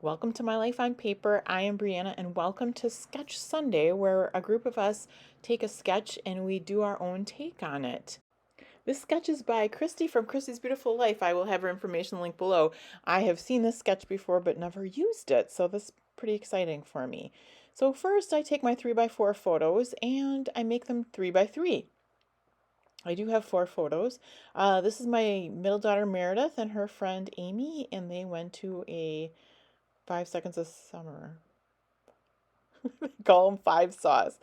Welcome to My Life on Paper. I am Brianna, and welcome to Sketch Sunday, where a group of us take a sketch and we do our own take on it. This sketch is by Christy from Christy's Beautiful Life. I will have her information link below. I have seen this sketch before but never used it, so this is pretty exciting for me. So first I take my 3x4 photos and I make them 3x3. I do have 4 photos. This is my middle daughter Meredith and her friend Amy, and they went to a 5 seconds of summer. Call them 5 saws.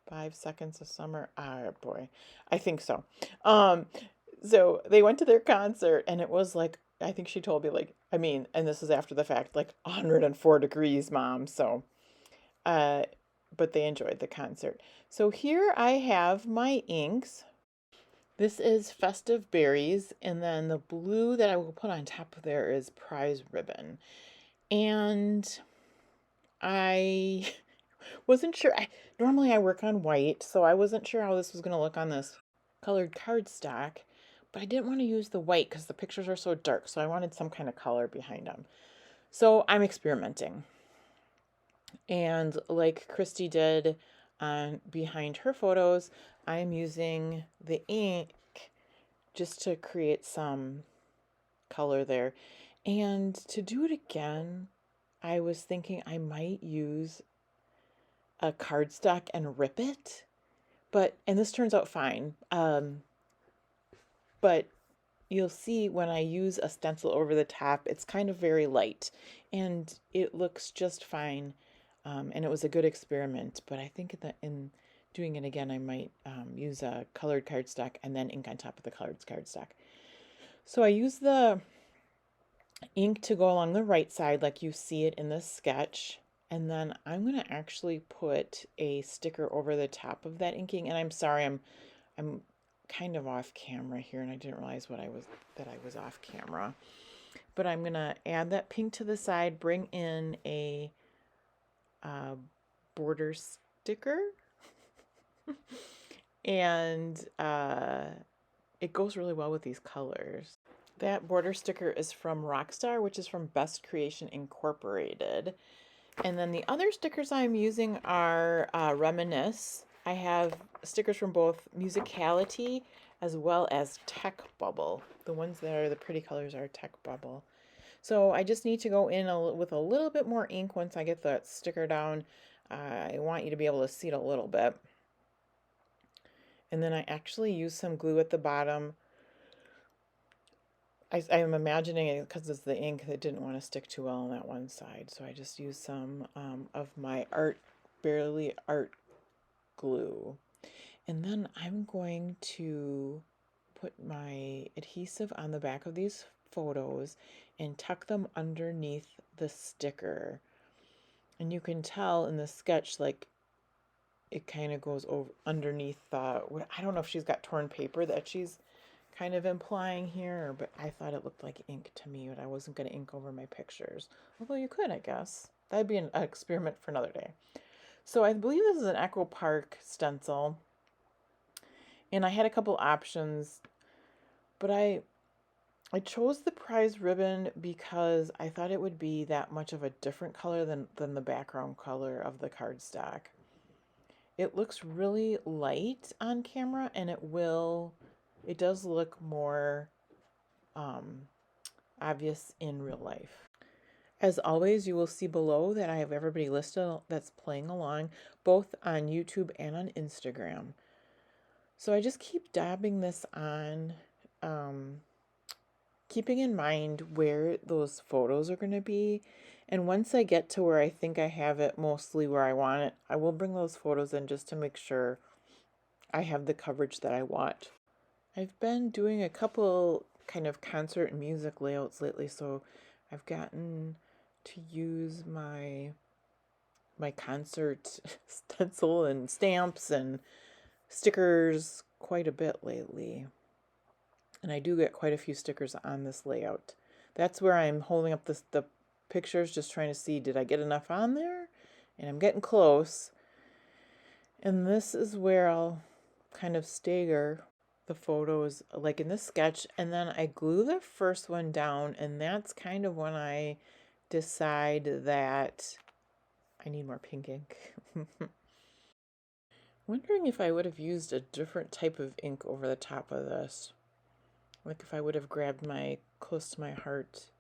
5 seconds of summer. Ah, boy, I think so. Um, so they went to their concert, and it was like, I think she told me, like, and this is after the fact, like 104 degrees, Mom. So, uh, but they enjoyed the concert. So here I have my inks. This is Festive Berries, and then the blue that I will put on top of there is Prize Ribbon. And I wasn't sure. Normally I work on white, so I wasn't sure how this was going to look on this colored cardstock, but I didn't want to use the white because the pictures are so dark, so I wanted some kind of color behind them. So I'm experimenting. And like Christy did behind her photos, I'm using the ink just to create some color there. And to do it again, I was thinking I might use a cardstock and rip it, and this turns out fine. But you'll see when I use a stencil over the top, it's kind of very light and it looks just fine. And it was a good experiment, but I think in doing it again, I might use a colored cardstock and then ink on top of the colored cardstock. So I use the ink to go along the right side like you see it in this sketch. And then I'm going to actually put a sticker over the top of that inking. And I'm sorry, I'm kind of off camera here, and I didn't realize that I was off camera. But I'm going to add that pink to the side, bring in a border sticker. And it goes really well with these colors. That border sticker is from Rockstar, which is from Best Creation Incorporated. And then the other stickers I'm using are Reminisce. I have stickers from both Musicality as well as Tech Bubble. The ones that are the pretty colors are Tech Bubble. So I just need to go in with a little bit more ink once I get the sticker down. I want you to be able to see it a little bit. And then I actually use some glue at the bottom. I'm imagining it because it's the ink that didn't want to stick too well on that one side. So I just used some of my Barely Art glue. And then I'm going to put my adhesive on the back of these photos and tuck them underneath the sticker. And you can tell in the sketch, like, it kind of goes over underneath I don't know if she's got torn paper that she's kind of implying here, but I thought it looked like ink to me, but I wasn't going to ink over my pictures. Although you could, I guess. That'd be an experiment for another day. So I believe this is an Echo Park stencil. And I had a couple options, but I chose the Prize Ribbon because I thought it would be that much of a different color than the background color of the cardstock. It looks really light on camera, and it does look more obvious in real life. As always, you will see below that I have everybody listed that's playing along, both on YouTube and on Instagram. So I just keep dabbing this on, keeping in mind where those photos are going to be. And once I get to where I think I have it mostly where I want it, I will bring those photos in just to make sure I have the coverage that I want. I've been doing a couple kind of concert and music layouts lately, so I've gotten to use my concert stencil and stamps and stickers quite a bit lately. And I do get quite a few stickers on this layout. That's where I'm holding up the pictures, just trying to see, did I get enough on there? And I'm getting close. And this is where I'll kind of stagger the photos like in this sketch, and then I glue the first one down, and that's kind of when I decide that I need more pink ink. Wondering if I would have used a different type of ink over the top of this. Like if I would have grabbed my Close to My Heart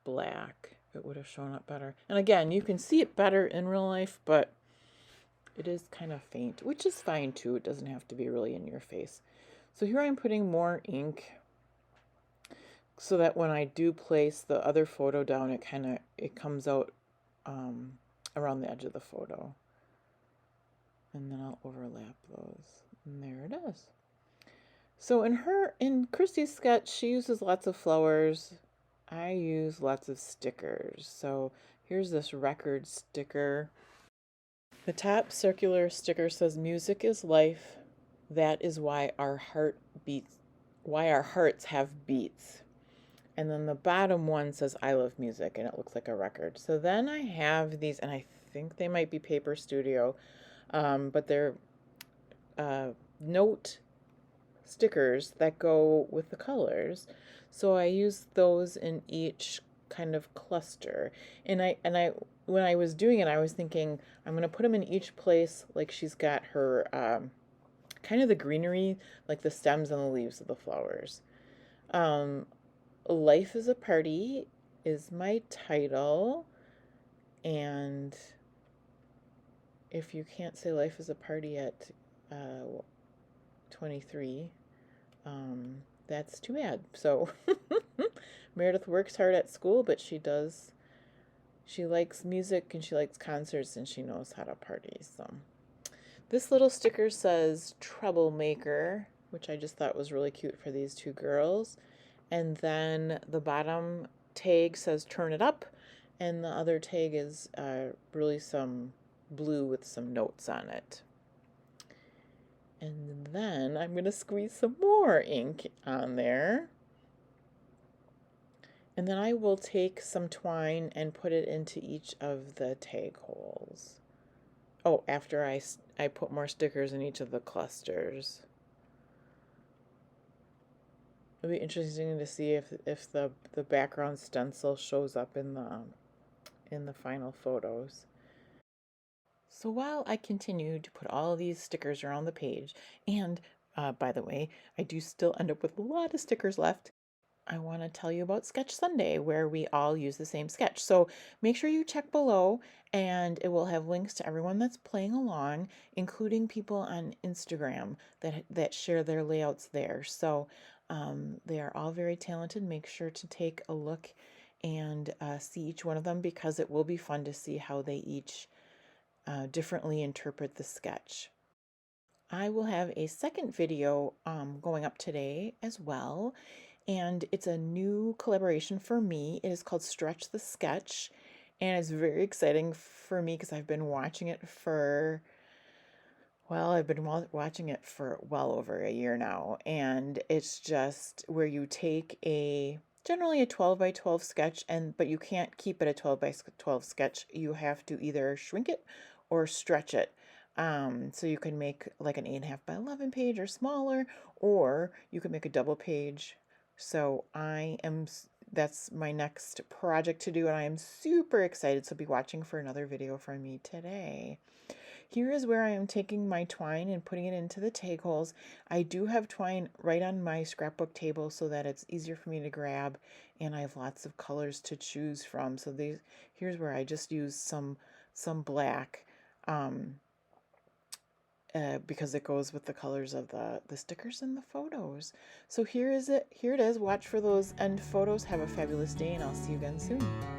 black, it would have shown up better. And again, you can see it better in real life, but it is kind of faint, which is fine too. It doesn't have to be really in your face. So here I'm putting more ink so that when I do place the other photo down, it comes out around the edge of the photo. And then I'll overlap those. And there it is. So in Christy's sketch, she uses lots of flowers. I use lots of stickers. So here's this record sticker. The top circular sticker says, "Music is life. That is why our hearts have beats." And then the bottom one says, "I love music," and it looks like a record. So then I have these, and I think they might be Paper Studio, but they're note stickers that go with the colors. So I use those in each kind of cluster. And I when I was doing it, I was thinking I'm going to put them in each place, like she's got her kind of the greenery, like the stems and the leaves of the flowers. Life is a Party is my title, and if you can't say life is a party at 23, that's too bad. So Meredith works hard at school, but she likes music and she likes concerts and she knows how to party. So this little sticker says "Troublemaker," which I just thought was really cute for these two girls. And then the bottom tag says "Turn It Up," and the other tag is really some blue with some notes on it. And then I'm going to squeeze some more ink on there. And then I will take some twine and put it into each of the tag holes. Oh, after I put more stickers in each of the clusters. It'll be interesting to see if the background stencil shows up in the final photos. So while I continue to put all of these stickers around the page, and by the way, I do still end up with a lot of stickers left, I want to tell you about Sketch Sunday, where we all use the same sketch. So make sure you check below, and it will have links to everyone that's playing along, including people on Instagram that share their layouts there. So they are all very talented. Make sure to take a look and see each one of them, because it will be fun to see how they each differently interpret the sketch. I will have a second video going up today as well, and it's a new collaboration for me. It is called Stretch the Sketch, and it's very exciting for me because I've been watching it for, well, I've been watching it for well over a year now, and it's just where you take generally a 12 by 12 sketch, but you can't keep it a 12 by 12 sketch. You have to either shrink it or stretch it. So you can make like an 8.5 by 11 page or smaller, or you can make a double page. So that's my next project to do, and I am super excited. So be watching for another video from me today. Here is where I am taking my twine and putting it into the tag holes. I do have twine right on my scrapbook table so that it's easier for me to grab, and I have lots of colors to choose from. So here's where I just use some black because it goes with the colors of the stickers and the photos. So here it is. Watch for those end photos. Have a fabulous day, and I'll see you again soon.